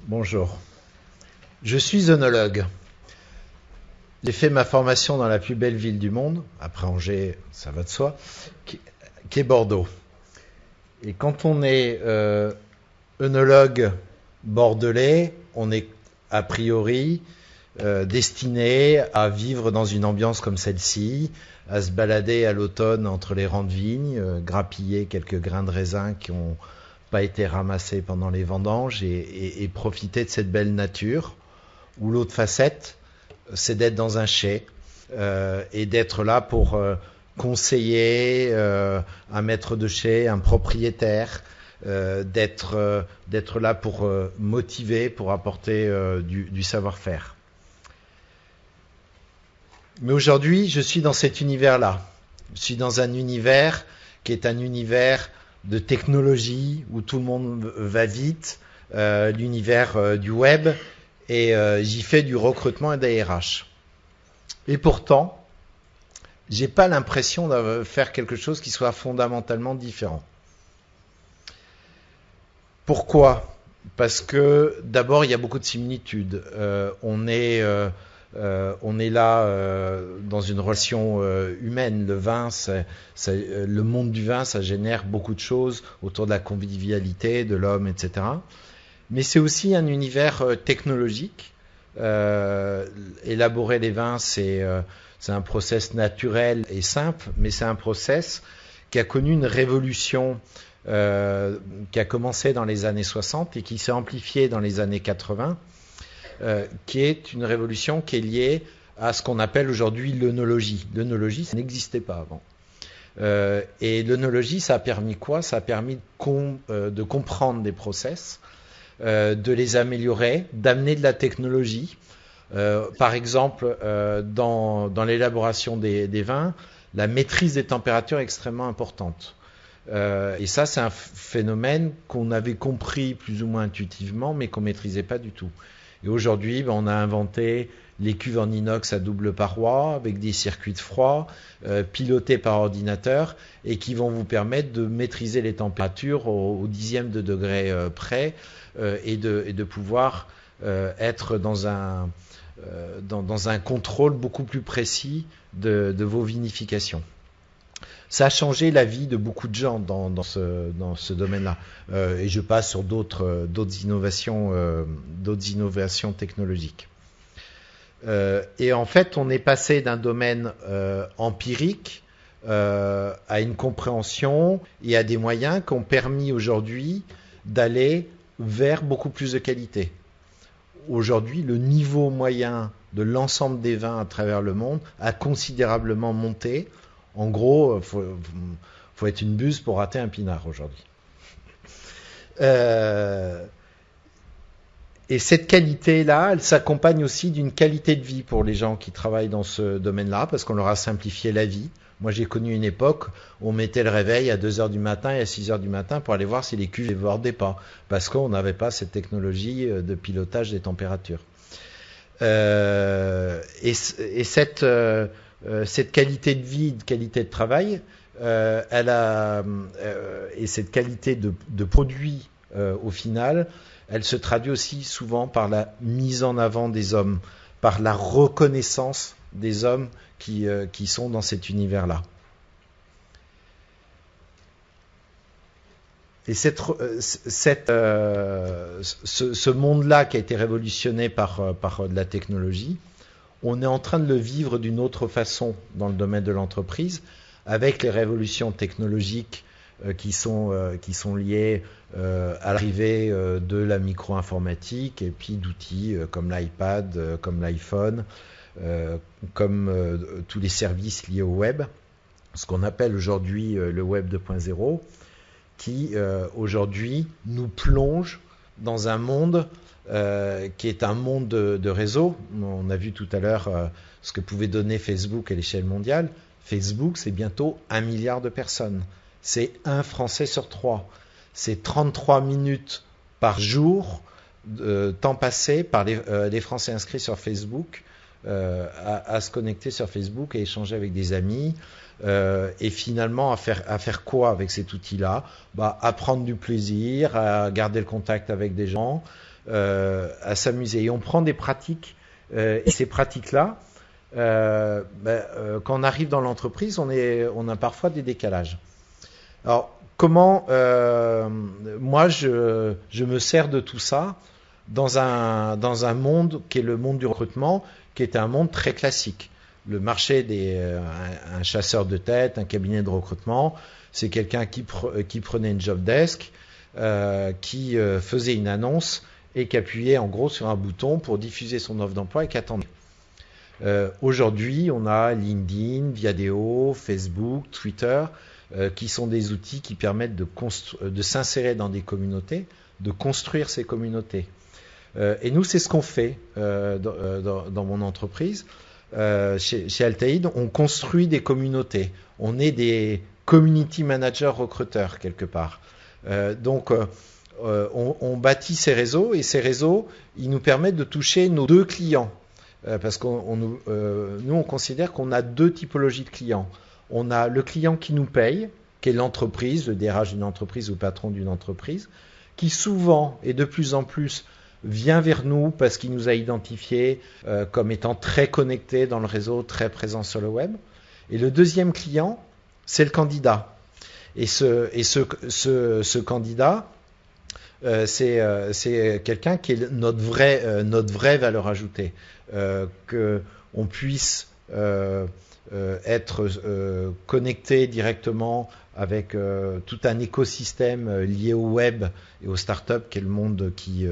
Bonjour, je suis œnologue. J'ai fait ma formation dans la plus belle ville du monde, après Angers, ça va de soi, qui est Bordeaux. Et quand on est œnologue bordelais, on est a priori destiné à vivre dans une ambiance comme celle-ci, à se balader à l'automne entre les rangs de vignes, grappiller quelques grains de raisin qui ont pas été ramassés pendant les vendanges et profiter de cette belle nature. Ou l'autre facette, c'est d'être dans un chai et d'être là pour conseiller un maître de chai, un propriétaire, d'être là pour motiver, pour apporter du savoir-faire. Mais aujourd'hui, je suis dans cet univers-là. Je suis dans un univers qui est un univers de technologie où tout le monde va vite, l'univers du web, et j'y fais du recrutement et d'ARH. Et pourtant, j'ai pas l'impression de faire quelque chose qui soit fondamentalement différent. Pourquoi ? Parce que d'abord, il y a beaucoup de similitudes. On est là dans une relation humaine. Le vin, le monde du vin, ça génère beaucoup de choses autour de la convivialité, de l'homme, etc. Mais c'est aussi un univers technologique. Élaborer les vins, c'est un process naturel et simple, mais c'est un process qui a connu une révolution qui a commencé dans les années 60 et qui s'est amplifiée dans les années 80, qui est une révolution qui est liée à ce qu'on appelle aujourd'hui l'œnologie. L'œnologie, ça n'existait pas avant. Et l'œnologie, ça a permis quoi ? Ça a permis de comprendre des process, de les améliorer, d'amener de la technologie. Par exemple, dans l'élaboration des vins, la maîtrise des températures est extrêmement importante. Et ça, c'est un phénomène qu'on avait compris plus ou moins intuitivement, mais qu'on maîtrisait pas du tout. Et aujourd'hui, on a inventé les cuves en inox à double paroi, avec des circuits de froid, pilotés par ordinateur, et qui vont vous permettre de maîtriser les températures au dixième de degré près, et de pouvoir être dans un contrôle beaucoup plus précis de vos vinifications. Ça a changé la vie de beaucoup de gens dans ce domaine-là. Et je passe sur d'autres innovations technologiques. Et en fait, on est passé d'un domaine empirique à une compréhension et à des moyens qui ont permis aujourd'hui d'aller vers beaucoup plus de qualité. Aujourd'hui, le niveau moyen de l'ensemble des vins à travers le monde a considérablement monté. En gros, faut être une buse pour rater un pinard aujourd'hui. Et cette qualité-là, elle s'accompagne aussi d'une qualité de vie pour les gens qui travaillent dans ce domaine-là, parce qu'on leur a simplifié la vie. Moi, j'ai connu une époque où on mettait le réveil à 2h du matin et à 6h du matin pour aller voir si les cuves ne débordaient pas, parce qu'on n'avait pas cette technologie de pilotage des températures. Et cette qualité de vie, de qualité de travail, et cette qualité de produit au final, elle se traduit aussi souvent par la mise en avant des hommes, par la reconnaissance des hommes qui sont dans cet univers-là. Et ce monde-là qui a été révolutionné par de la technologie, on est en train de le vivre d'une autre façon dans le domaine de l'entreprise, avec les révolutions technologiques qui sont liées à l'arrivée de la micro-informatique et puis d'outils comme l'iPad, comme l'iPhone, comme tous les services liés au web, ce qu'on appelle aujourd'hui le web 2.0, qui aujourd'hui nous plonge dans un monde qui est un monde de réseau. On a vu tout à l'heure ce que pouvait donner Facebook à l'échelle mondiale. Facebook, c'est bientôt 1 milliard de personnes. C'est 1 Français sur 3. C'est 33 minutes par jour de temps passé par les Français inscrits sur Facebook à se connecter sur Facebook et échanger avec des amis. Et finalement à faire quoi avec cet outil-là ? À prendre du plaisir, à garder le contact avec des gens, à s'amuser. Et on prend des pratiques, et ces pratiques-là, quand on arrive dans l'entreprise, on a parfois des décalages. Alors, comment moi je me sers de tout ça dans un monde qui est le monde du recrutement, qui est un monde très classique. Le marché un chasseur de tête, un cabinet de recrutement, c'est quelqu'un qui prenait une job desk, qui faisait une annonce et qui appuyait en gros sur un bouton pour diffuser son offre d'emploi et qui attendait. Aujourd'hui, on a LinkedIn, Viadeo, Facebook, Twitter, qui sont des outils qui permettent de s'insérer dans des communautés, de construire ces communautés. Et nous, c'est ce qu'on fait dans mon entreprise. Chez Altaïd, on construit des communautés. On est des community managers recruteurs quelque part. Donc, on bâtit ces réseaux et ces réseaux, ils nous permettent de toucher nos deux clients. Parce que nous, on considère qu'on a deux typologies de clients. On a le client qui nous paye, qui est l'entreprise, le DRH d'une entreprise ou le patron d'une entreprise, qui souvent et de plus en plus vient vers nous parce qu'il nous a identifiés comme étant très connectés dans le réseau, très présents sur le web. Et le deuxième client, c'est le candidat. Et ce candidat, c'est quelqu'un qui est notre vraie valeur ajoutée, qu'on puisse être connecté directement avec tout un écosystème lié au web et aux startups, qui est le monde qui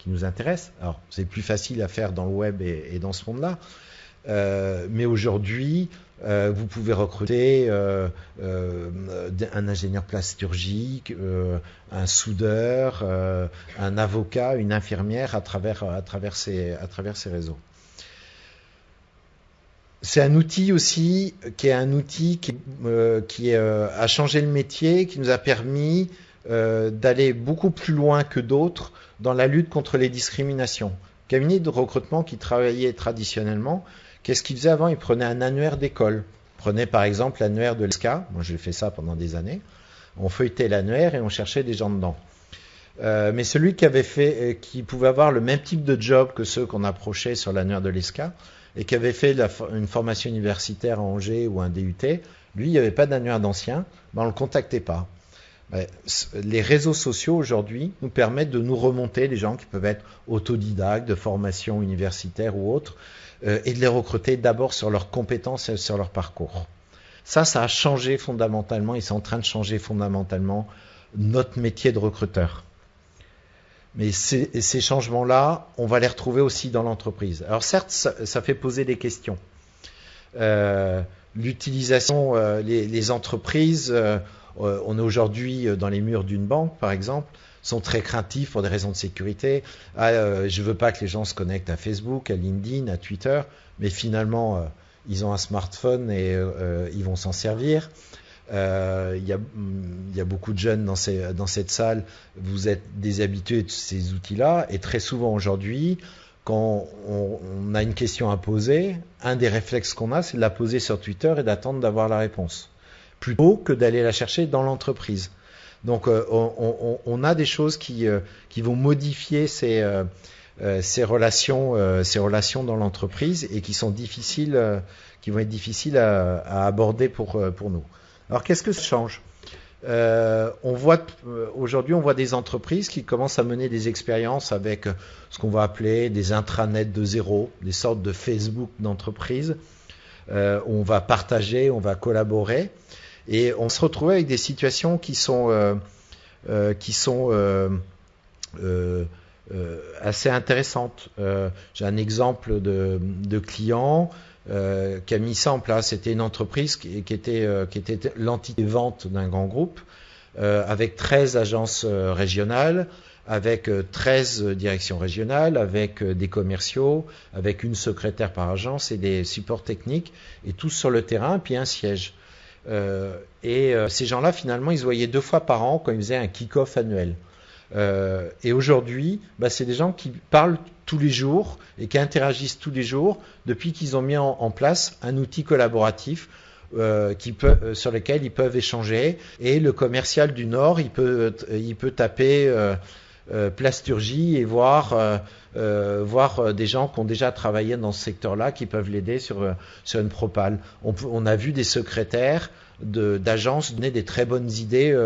nous intéresse. Alors, c'est plus facile à faire dans le web et dans ce monde-là. Mais aujourd'hui, vous pouvez recruter un ingénieur plasturgique, un soudeur, un avocat, une infirmière à travers ces réseaux. C'est un outil aussi qui a changé le métier, qui nous a permis d'aller beaucoup plus loin que d'autres dans la lutte contre les discriminations. Cabinet de recrutement qui travaillait traditionnellement, qu'est-ce qu'il faisait avant? Il prenait un annuaire d'école. Il prenait par exemple l'annuaire de l'ESCA. Moi, j'ai fait ça pendant des années. On feuilletait l'annuaire et on cherchait des gens dedans. Mais celui qui pouvait avoir le même type de job que ceux qu'on approchait sur l'annuaire de l'ESCA et qui avait fait une formation universitaire à Angers ou un DUT, lui, il n'y avait pas d'annuaire d'ancien, on ne le contactait pas. Les réseaux sociaux aujourd'hui nous permettent de nous remonter des gens qui peuvent être autodidactes, de formation universitaire ou autre, et de les recruter d'abord sur leurs compétences et sur leur parcours. Ça a changé fondamentalement et c'est en train de changer fondamentalement notre métier de recruteur. Mais ces changements-là, on va les retrouver aussi dans l'entreprise. Alors certes, ça fait poser des questions. L'utilisation, les entreprises, on est aujourd'hui dans les murs d'une banque, par exemple, sont très craintifs pour des raisons de sécurité. Je veux pas que les gens se connectent à Facebook, à LinkedIn, à Twitter, mais finalement, ils ont un smartphone et ils vont s'en servir. Il y a beaucoup de jeunes dans cette salle. Vous êtes des habitués de ces outils-là, et très souvent aujourd'hui, quand on a une question à poser, un des réflexes qu'on a, c'est de la poser sur Twitter et d'attendre d'avoir la réponse, plutôt que d'aller la chercher dans l'entreprise. Donc, on a des choses qui vont modifier ces relations dans l'entreprise et qui vont être difficiles à aborder pour nous. Alors, qu'est-ce que ça change? Aujourd'hui, on voit des entreprises qui commencent à mener des expériences avec ce qu'on va appeler des intranets de zéro, des sortes de Facebook d'entreprise. On va partager, on va collaborer, et on se retrouve avec des situations qui sont assez intéressantes. J'ai un exemple de client qui a mis ça en place. C'était une entreprise qui était l'entité vente d'un grand groupe, avec 13 agences régionales, avec 13 directions régionales, avec des commerciaux, avec une secrétaire par agence et des supports techniques, et tous sur le terrain, puis un siège. Ces gens-là, finalement, ils se voyaient 2 fois par an quand ils faisaient un kick-off annuel. Et aujourd'hui, c'est des gens qui parlent tous les jours et qui interagissent tous les jours depuis qu'ils ont mis en place un outil collaboratif sur lequel ils peuvent échanger. Et le commercial du Nord, il peut taper plasturgie et voir des gens qui ont déjà travaillé dans ce secteur-là qui peuvent l'aider sur une propale. On a vu des secrétaires d'agences donner des très bonnes idées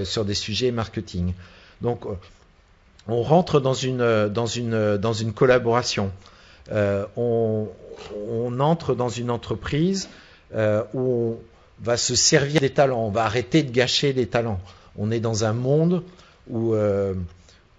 sur des sujets marketing. Donc on rentre dans une collaboration. On entre dans une entreprise où on va se servir des talents, on va arrêter de gâcher des talents. On est dans un monde où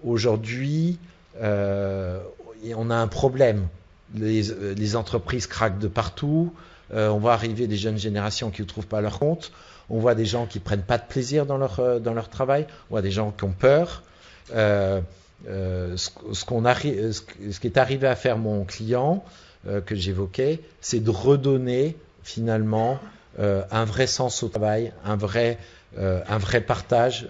aujourd'hui on a un problème. Les entreprises craquent de partout. On voit arriver des jeunes générations qui ne trouvent pas leur compte. On voit des gens qui prennent pas de plaisir dans leur travail. On voit des gens qui ont peur. Ce qui est arrivé à faire mon client que j'évoquais, c'est de redonner finalement un vrai sens au travail, un vrai partage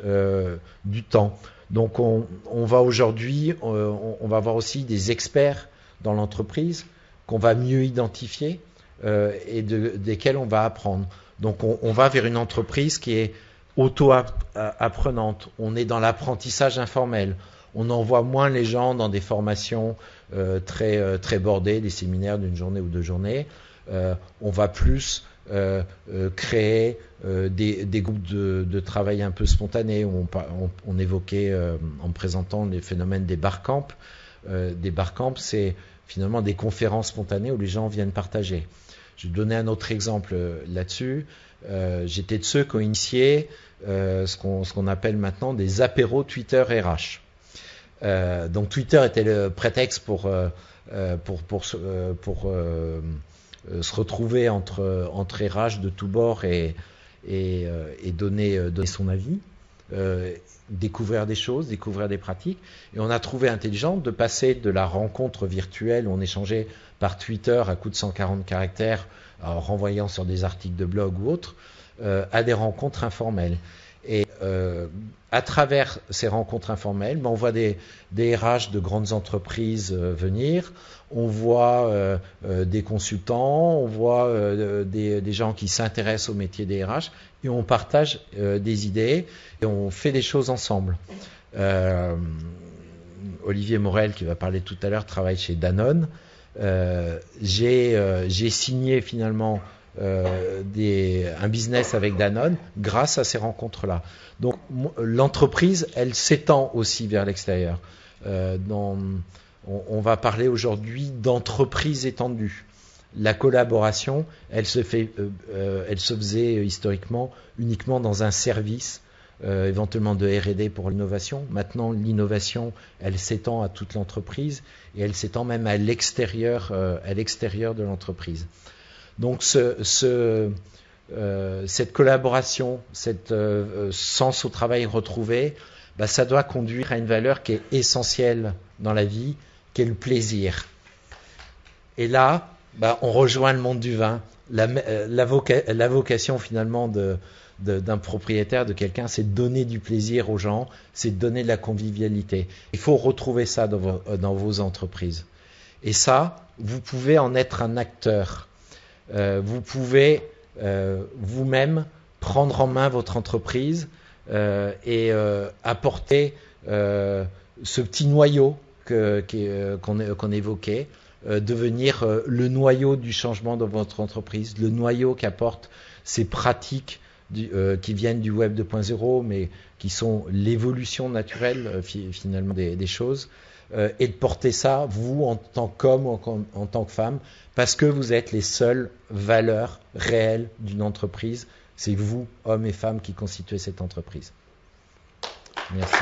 du temps. Donc on va aujourd'hui, on va avoir aussi des experts dans l'entreprise qu'on va mieux identifier et desquels on va apprendre. Donc on va vers une entreprise qui est auto-apprenante. On est dans l'apprentissage informel. On envoie moins les gens dans des formations très bordées, des séminaires d'une journée ou 2 journées. On va plus créer des groupes de travail un peu spontanés. On évoquait en présentant les phénomènes des barcamps. Des barcamps, c'est finalement des conférences spontanées où les gens viennent partager. Je vais donner un autre exemple là-dessus. J'étais de ceux qui ont initié ce qu'on appelle maintenant des apéros Twitter RH. Donc Twitter était le prétexte pour se retrouver entre RH de tous bords et donner son avis, découvrir des choses, découvrir des pratiques. Et on a trouvé intelligent de passer de la rencontre virtuelle où on échangeait par Twitter à coup de 140 caractères, en renvoyant sur des articles de blog ou autres, à des rencontres informelles. Et à travers ces rencontres informelles, on voit des RH de grandes entreprises venir, on voit des consultants, on voit des gens qui s'intéressent au métier des RH, et on partage des idées et on fait des choses ensemble. Olivier Morel, qui va parler tout à l'heure, travaille chez Danone. J'ai signé finalement un business avec Danone grâce à ces rencontres-là. Donc l'entreprise, elle s'étend aussi vers l'extérieur. On va parler aujourd'hui d'entreprise étendue. La collaboration, elle se faisait historiquement uniquement dans un service, éventuellement de R&D pour l'innovation. Maintenant, l'innovation, elle s'étend à toute l'entreprise et elle s'étend même à l'extérieur de l'entreprise. Donc cette collaboration, cette sens au travail retrouvé, ça doit conduire à une valeur qui est essentielle dans la vie, qui est le plaisir. Et là, on rejoint le monde du vin. La vocation finalement d'un propriétaire, de quelqu'un, c'est de donner du plaisir aux gens, c'est de donner de la convivialité. Il faut retrouver ça dans vos entreprises. Et ça, vous pouvez en être un acteur. Vous pouvez vous-même prendre en main votre entreprise et apporter ce petit noyau qu'on évoquait, devenir le noyau du changement dans votre entreprise, le noyau qui apporte ces pratiques qui viennent du Web 2.0, mais qui sont l'évolution naturelle finalement des choses, et de porter ça, vous, en tant qu'homme ou en tant que femme, parce que vous êtes les seules valeurs réelles d'une entreprise. C'est vous, hommes et femmes, qui constituez cette entreprise. Merci.